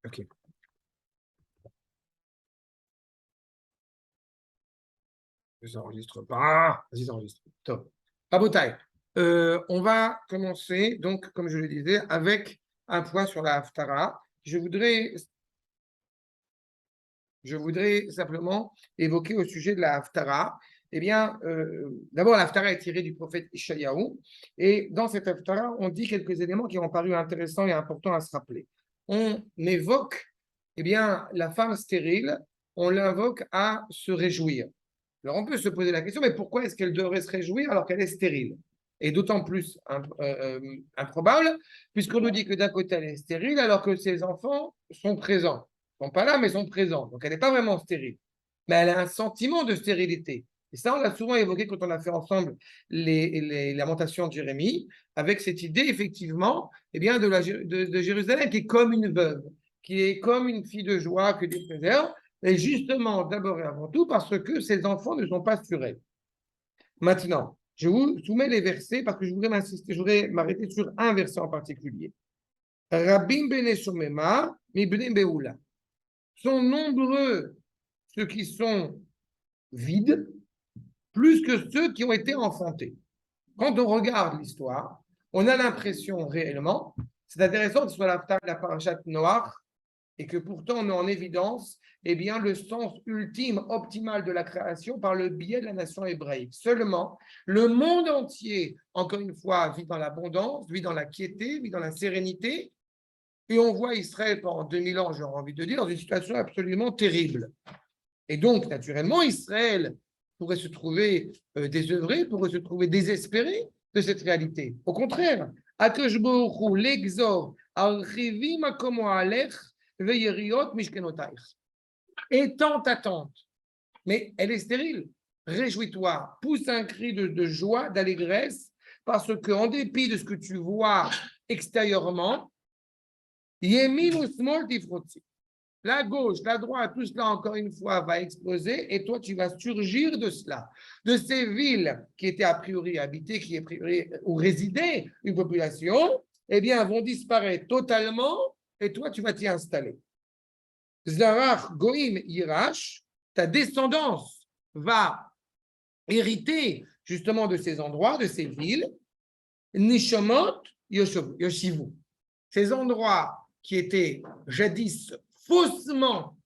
Ok. Je n'enregistre pas. Vas-y, j'enregistre. Top. Rabotai. On va commencer, donc, comme je le disais, avec un point sur la Haftara. Je voudrais simplement évoquer au sujet de la Haftara. Eh bien, d'abord, la Haftara est tirée du prophète Ishayahu. Et dans cette Haftara, on dit quelques éléments qui ont paru intéressants et importants à se rappeler. On évoque, eh bien, la femme stérile, on l'invoque à se réjouir. Alors, on peut se poser la question, mais pourquoi est-ce qu'elle devrait se réjouir alors qu'elle est stérile? Et d'autant plus improbable, puisqu'on nous dit que d'un côté, elle est stérile alors que ses enfants sont présents. Ils ne sont pas là, mais sont présents. Donc, elle n'est pas vraiment stérile. Mais elle a un sentiment de stérilité. Et ça, on l'a souvent évoqué quand on a fait ensemble les lamentations de Jérémie, avec cette idée, effectivement, eh bien, de Jérusalem, qui est comme une veuve, qui est comme une fille de joie que Dieu préserve, et justement, d'abord et avant tout, parce que ses enfants ne sont pas sur elle. Maintenant, je vous soumets les versets parce que je voudrais m'arrêter sur un verset en particulier. Rabim bene shomema, mi bene beula. Sont nombreux ceux qui sont vides, plus que ceux qui ont été enfantés. Quand on regarde l'histoire, on a l'impression réellement, c'est intéressant que ce soit la parashat Noach, et que pourtant on met en évidence eh bien, le sens ultime, optimal de la création par le biais de la nation hébraïque. Seulement, le monde entier, encore une fois, vit dans l'abondance, vit dans la quiété, vit dans la sérénité, et on voit Israël pendant 2000 ans, j'aurais envie de dire, dans une situation absolument terrible. Et donc, naturellement, Israël pourrait se trouver désœuvré, pourrait se trouver désespéré de cette réalité. Au contraire, Akash Baruch Hu l'exhorte, Archivim akomo alech, étant ta tante, mais elle est stérile. Réjouis-toi, pousse un cri de joie, d'allégresse, parce qu'en dépit de ce que tu vois extérieurement, la gauche, la droite, tout cela encore une fois va exploser et toi tu vas surgir de cela. De ces villes qui étaient a priori habitées, qui a priori où résidait une population, eh bien vont disparaître totalement et toi, tu vas t'y installer. Zarach Goïm Irash, ta descendance va hériter justement de ces endroits, de ces villes. Nishomot Yoshivu. Ces endroits qui étaient jadis faussement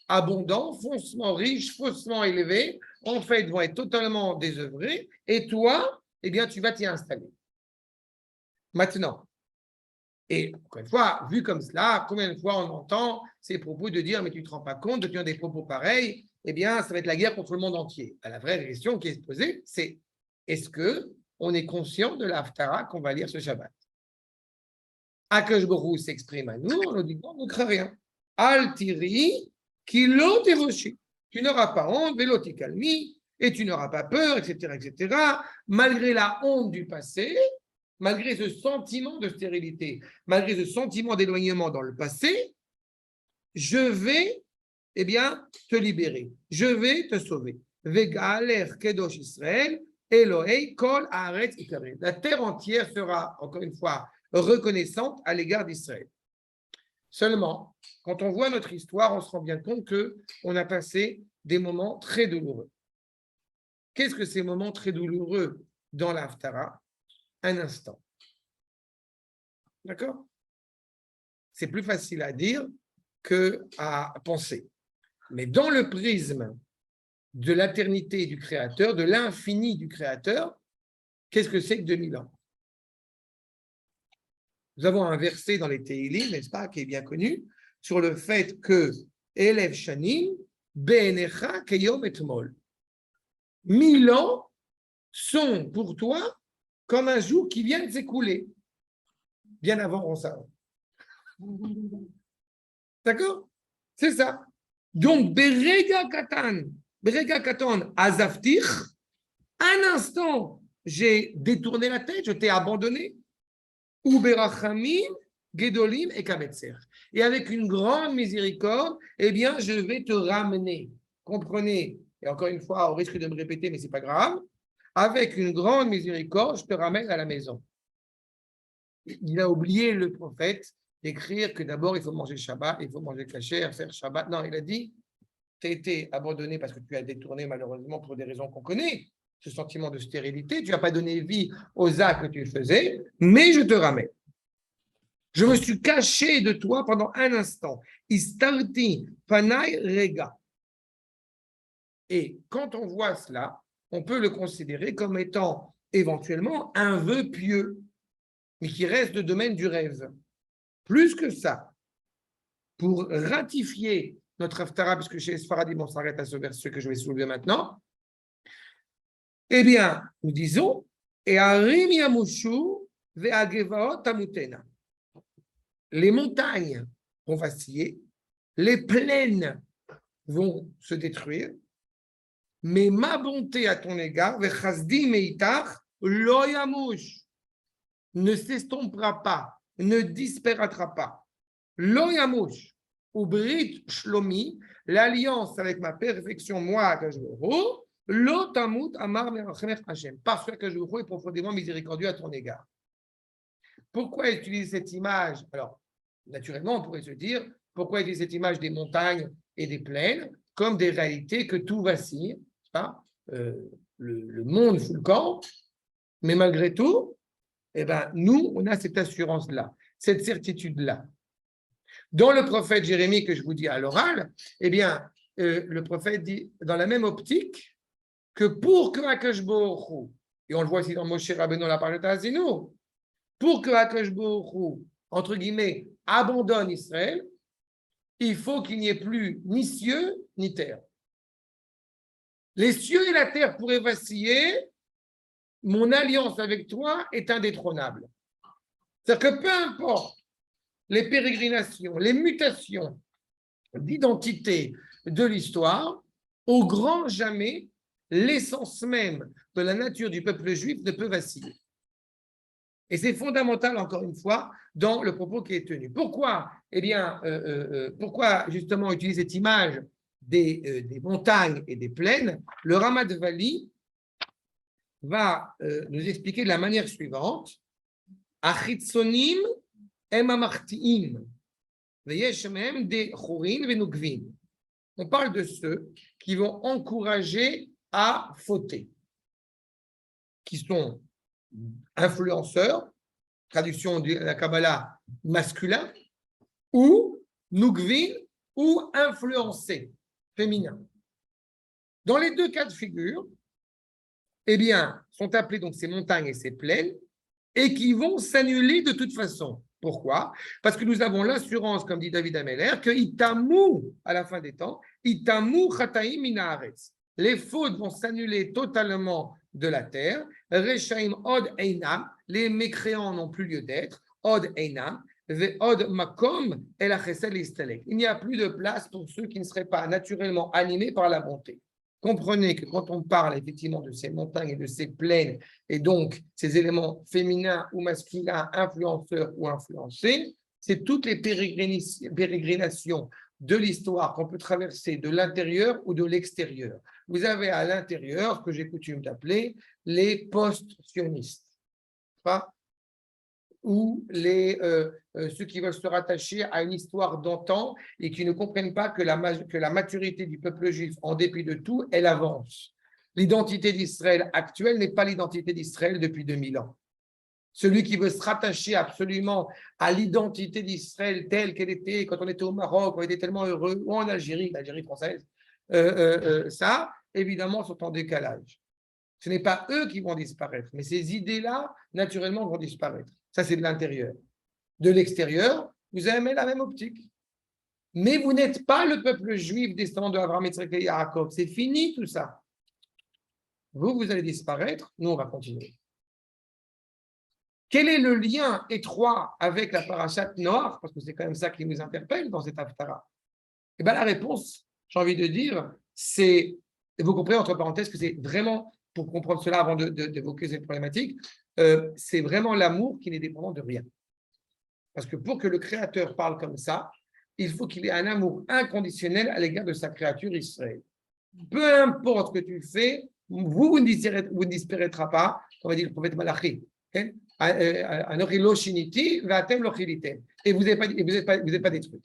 abondants, faussement riches, faussement élevés, en fait, vont être totalement désœuvrés. Et toi, eh bien, tu vas t'y installer. Maintenant, et encore une fois, vu comme cela, combien de fois on entend ces propos de dire mais tu ne te rends pas compte de tenir des propos pareils, eh bien, ça va être la guerre contre le monde entier. La vraie question qui est posée, c'est est-ce qu'on est conscient de l'Haftara qu'on va lire ce Shabbat? Akash Baruch s'exprime à nous, on nous dit non, on ne craint rien. Al-Tiri, qui l'ont évoché. Tu n'auras pas honte, vélo calmi, et tu n'auras pas peur, etc., etc. Malgré la honte du passé, malgré ce sentiment de stérilité, malgré ce sentiment d'éloignement dans le passé, je vais, eh bien, te libérer. Je vais te sauver. Vegaler kedosh Israël, Elohei kol haaretz ikaret. La terre entière sera, encore une fois, reconnaissante à l'égard d'Israël. Seulement, quand on voit notre histoire, on se rend bien compte qu'on a passé des moments très douloureux. Qu'est-ce que ces moments très douloureux dans l'Haftara? Un instant. D'accord? C'est plus facile à dire qu'à penser. Mais dans le prisme de l'éternité du Créateur, de l'infini du Créateur, qu'est-ce que c'est que 2000 ans? Nous avons un verset dans les Tehillim, n'est-ce pas, qui est bien connu, sur le fait que Elev Shanim, Be'enecha Keyom Etmol. 1000 ans sont pour toi comme un jour qui vient de s'écouler. Bien avant, on savait. D'accord? C'est ça. Donc, Berega Katan, Azaftir, un instant, j'ai détourné la tête, je t'ai abandonné. Uberachamim, Gedolim et Kametser. Et avec une grande miséricorde, eh bien, je vais te ramener. Comprenez, et encore une fois, au risque de me répéter, mais ce n'est pas grave, avec une grande miséricorde, je te ramène à la maison. Il a oublié le prophète, écrire que d'abord il faut manger Shabbat, il faut manger kasher, faire Shabbat. Non, il a dit, tu as été abandonné parce que tu as détourné malheureusement pour des raisons qu'on connaît, ce sentiment de stérilité, tu n'as pas donné vie aux actes que tu faisais, mais je te ramène. Je me suis caché de toi pendant un instant. Istarti panai rega. Et quand on voit cela, on peut le considérer comme étant éventuellement un vœu pieux, mais qui reste le domaine du rêve. Plus que ça, pour ratifier notre Haftara, puisque chez Sfaradim, on s'arrête à ce verset que je vais soulever maintenant, eh bien, nous disons, et Arim Yamushu ve'agevaot tamutena. Les montagnes vont vaciller, les plaines vont se détruire, mais ma bonté à ton égard, ve'chazdi meitach lo yamush, ne s'estompera pas, ne disparaîtra pas. Lo yamush, ou brit shlomi, l'alliance avec ma perfection, moi, Akashvoro, lo tamut amar merachemech Hashem, parce que Akashvoro est profondément miséricordieux à ton égard. Pourquoi utiliser cette image? Alors, naturellement, on pourrait se dire, pourquoi utiliser cette image des montagnes et des plaines comme des réalités que tout vacille, pas le monde fout le camp, mais malgré tout, eh ben, nous, on a cette assurance-là, cette certitude-là. Dans le prophète Jérémie que je vous dis à l'oral, eh bien, le prophète dit, dans la même optique, que pour que Akash Baruch Hu, et on le voit ici dans Moshe Rabbeinu la parole d'Azinu, pour que Akash Baruch Hu, entre guillemets, abandonne Israël, il faut qu'il n'y ait plus ni cieux ni terre. Les cieux et la terre pourraient vaciller, mon alliance avec toi est indétrônable. C'est-à-dire que peu importe les pérégrinations, les mutations d'identité de l'histoire, au grand jamais, l'essence même de la nature du peuple juif ne peut vaciller. Et c'est fondamental, encore une fois, dans le propos qui est tenu. Pourquoi? Eh bien, pourquoi justement utiliser cette image des montagnes et des plaines? Le Ramat Vali va nous expliquer de la manière suivante. Achitsonim em amartiim, veyesh mehem de chorin venugvin. On parle de ceux qui vont encourager à fauter, qui sont influenceurs, traduction de la Kabbalah masculin, ou nugvin, ou influencés, féminin. Dans les deux cas de figure, eh bien, sont appelés donc ces montagnes et ces plaines, et qui vont s'annuler de toute façon. Pourquoi? Parce que nous avons l'assurance, comme dit David Ameller, que Itamu, à la fin des temps, Itamu chataim minaretz. Les fautes vont s'annuler totalement de la terre. Rechaim od einam, les mécréants n'ont plus lieu d'être. Od einam, ve od makom el achesed listalek. Il n'y a plus de place pour ceux qui ne seraient pas naturellement animés par la bonté. Comprenez que quand on parle effectivement de ces montagnes et de ces plaines, et donc ces éléments féminins ou masculins, influenceurs ou influencés, c'est toutes les pérégrinations de l'histoire qu'on peut traverser de l'intérieur ou de l'extérieur. Vous avez à l'intérieur, ce que j'ai coutume d'appeler, les post-sionistes, ou ceux qui veulent se rattacher à une histoire d'antan et qui ne comprennent pas que la maturité du peuple juif, en dépit de tout, elle avance. L'identité d'Israël actuelle n'est pas l'identité d'Israël depuis 2000 ans. Celui qui veut se rattacher absolument à l'identité d'Israël telle qu'elle était quand on était au Maroc, on était tellement heureux, ou en Algérie, l'Algérie française, ça, évidemment, sont en décalage. Ce n'est pas eux qui vont disparaître, mais ces idées-là, naturellement, vont disparaître. Ça, c'est de l'intérieur. De l'extérieur, vous avez la même optique. Mais vous n'êtes pas le peuple juif descendant de Abraham, Yitzhak et Yaakov. C'est fini tout ça. Vous allez disparaître, nous, on va continuer. Quel est le lien étroit avec la parashat Noach? Parce que c'est quand même ça qui nous interpelle dans cette Haftara. Eh bien, la réponse, j'ai envie de dire, c'est, vous comprenez entre parenthèses que c'est vraiment, pour comprendre cela avant d'évoquer cette problématique, c'est vraiment l'amour qui n'est dépendant de rien. Parce que pour que le Créateur parle comme ça, il faut qu'il ait un amour inconditionnel à l'égard de sa créature Israël. Peu importe ce que tu fais, vous ne disparaîtrez pas, comme a dit le prophète Malachi. et vous n'êtes pas détruit.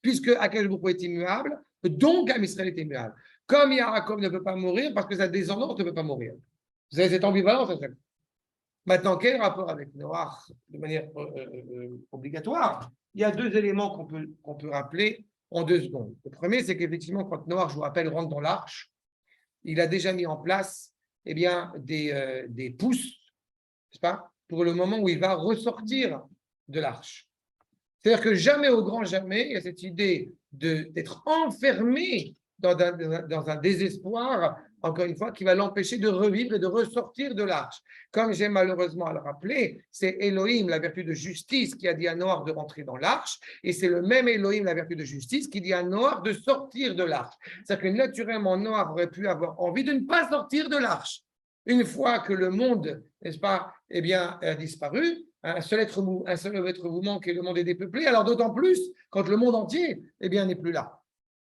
Puisque Akadosh Baruch Hu est immuable, donc Am Israël est immuable. Comme Yaakov ne peut pas mourir, parce que sa descendance ne peut pas mourir. Vous avez cette ambivalence. Maintenant, quel rapport avec Noach de manière obligatoire? Il y a deux éléments qu'on peut rappeler en 2 secondes. Le premier, c'est qu'effectivement, quand Noach, je vous rappelle, rentre dans l'arche, il a déjà mis en place des pousses, n'est-ce pas, pour le moment où il va ressortir de l'arche. C'est-à-dire que jamais, au grand jamais, il y a cette idée d'être enfermé dans un désespoir, encore une fois, qui va l'empêcher de revivre et de ressortir de l'arche. Comme j'ai malheureusement à le rappeler, c'est Elohim, la vertu de justice, qui a dit à Noach de rentrer dans l'arche, et c'est le même Elohim, la vertu de justice, qui dit à Noach de sortir de l'arche. C'est-à-dire que naturellement, Noach aurait pu avoir envie de ne pas sortir de l'arche. Une fois que le monde, n'est-ce pas, eh bien, a disparu, un seul être vous manque et le monde est dépeuplé, alors d'autant plus quand le monde entier, eh bien, n'est plus là.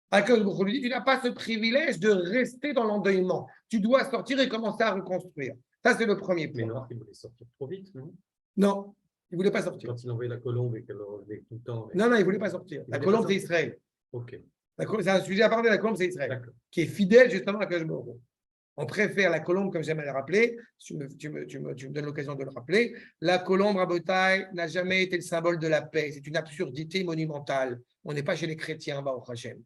Akadosh Baruch Hu lui dit, tu n'as pas ce privilège de rester dans l'endeuillement. Tu dois sortir et commencer à reconstruire. Ça, c'est le premier point. Mais Noach, il voulait sortir trop vite, non? Non, il ne voulait pas sortir. Quand il envoyait la colombe et qu'elle revenait tout le temps. Non, il ne voulait pas sortir. La colombe, c'est Israël. Ok. C'est un sujet à part de la colombe, c'est Israël. Qui est fidèle justement à Akadosh Baruch Hu. On préfère la colombe, comme j'aime à le rappeler, tu me donnes l'occasion de le rappeler. La colombe, Rabotai, n'a jamais été le symbole de la paix. C'est une absurdité monumentale. On n'est pas chez les chrétiens, Baruch Hashem.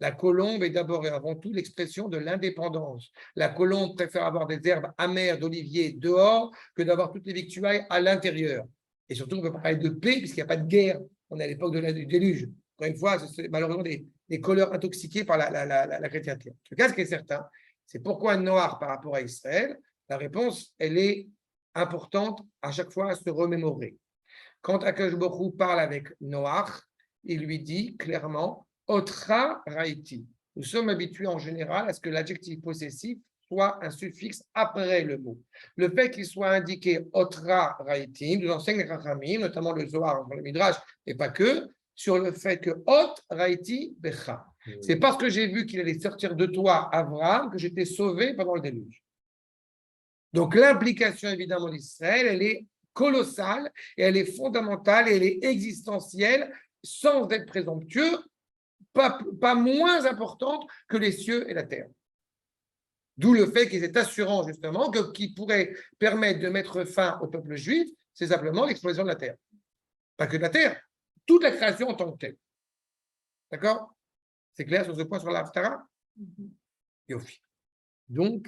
La colombe est d'abord et avant tout l'expression de l'indépendance. La colombe préfère avoir des herbes amères d'olivier dehors que d'avoir toutes les victuailles à l'intérieur. Et surtout, on ne peut pas parler de paix puisqu'il n'y a pas de guerre. On est à l'époque du déluge. Encore une fois, c'est malheureusement des couleurs intoxiquées par la chrétienté. En tout cas, ce qui est certain, c'est pourquoi Noach par rapport à Israël, la réponse, elle est importante à chaque fois à se remémorer. Quand Akadosh Baruch Hu parle avec Noach, il lui dit clairement Otra Raiti. Nous sommes habitués en général à ce que l'adjectif possessif soit un suffixe après le mot. Le fait qu'il soit indiqué Otra Raiti nous enseigne les Chachamim, notamment le Zohar, le Midrash, et pas que, sur le fait que Ot Raiti Becha. C'est parce que j'ai vu qu'il allait sortir de toi, Abraham, que j'étais sauvé pendant le déluge. Donc l'implication évidemment d'Israël, elle est colossale, et elle est fondamentale, et elle est existentielle, sans être présomptueux, pas moins importante que les cieux et la terre. D'où le fait qu'il est assurant justement qui pourrait permettre de mettre fin au peuple juif, c'est simplement l'explosion de la terre. Pas que de la terre, toute la création en tant que telle. D'accord? C'est clair sur ce point sur l'Haftara? Yofi. Donc,